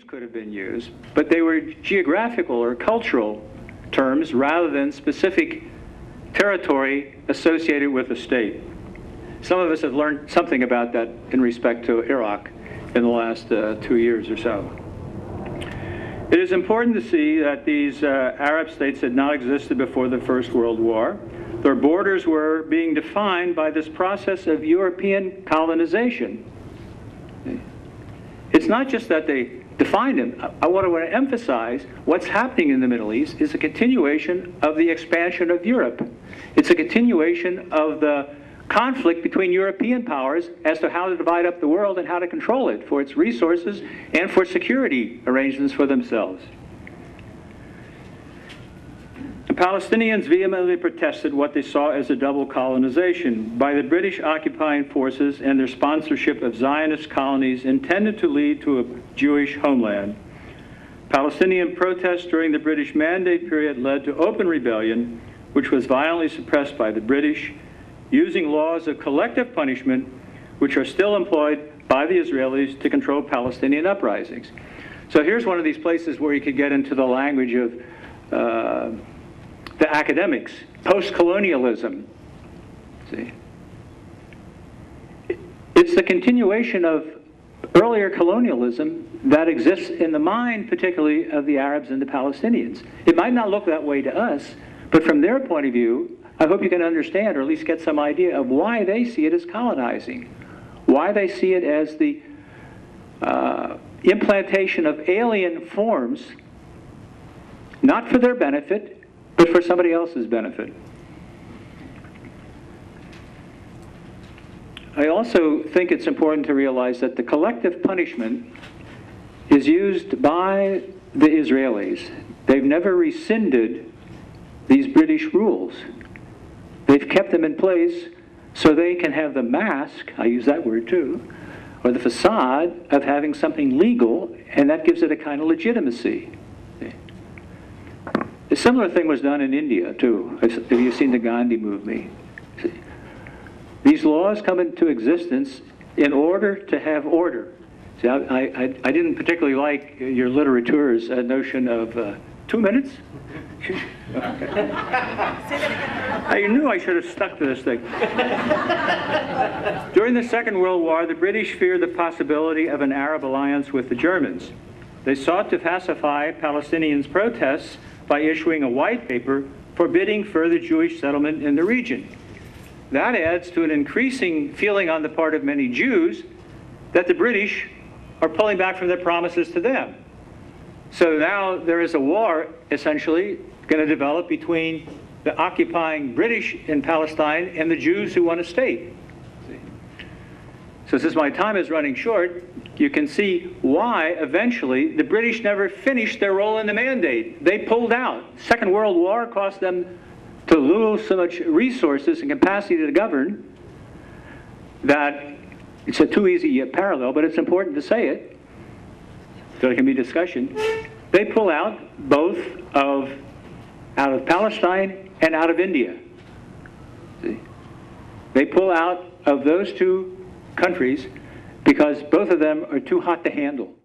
could have been used, but they were geographical or cultural terms rather than specific territory associated with a state. Some of us have learned something about that in respect to Iraq in the last 2 years or so. It is important to see that these Arab states had not existed before the First World War. Their borders were being defined by this process of European colonization. It's not just that they defined them. What I want to emphasize, what's happening in the Middle East is a continuation of the expansion of Europe. It's a continuation of the conflict between European powers as to how to divide up the world and how to control it for its resources and for security arrangements for themselves. The Palestinians vehemently protested what they saw as a double colonization by the British occupying forces and their sponsorship of Zionist colonies intended to lead to a Jewish homeland. Palestinian protests during the British Mandate period led to open rebellion, which was violently suppressed by the British, using laws of collective punishment, which are still employed by the Israelis to control Palestinian uprisings. So here's one of these places where you could get into the language of the academics, post-colonialism. See? It's the continuation of earlier colonialism that exists in the mind, particularly of the Arabs and the Palestinians. It might not look that way to us, but from their point of view, I hope you can understand, or at least get some idea of why they see it as colonizing, why they see it as the implantation of alien forms, not for their benefit, but for somebody else's benefit. I also think it's important to realize that the collective punishment is used by the Israelis. They've never rescinded these British rules. They've kept them in place so they can have the mask, I use that word too, or the facade of having something legal, and that gives it a kind of legitimacy. A similar thing was done in India too. Have you seen the Gandhi movement? These laws come into existence in order to have order. See, I didn't particularly like your literature's notion of 2 minutes. I knew I should have stuck to this thing. During the Second World War, the British feared the possibility of an Arab alliance with the Germans. They sought to pacify Palestinians' protests by issuing a white paper forbidding further Jewish settlement in the region. That adds to an increasing feeling on the part of many Jews that the British are pulling back from their promises to them. So now there is a war, essentially, going to develop between the occupying British in Palestine and the Jews who want a state. So since my time is running short, you can see why eventually the British never finished their role in the mandate. They pulled out. Second World War cost them to lose so much resources and capacity to govern that it's a too easy parallel, but it's important to say it so there can be discussion. They pull out both out of Palestine and out of India. See? They pull out of those two countries because both of them are too hot to handle.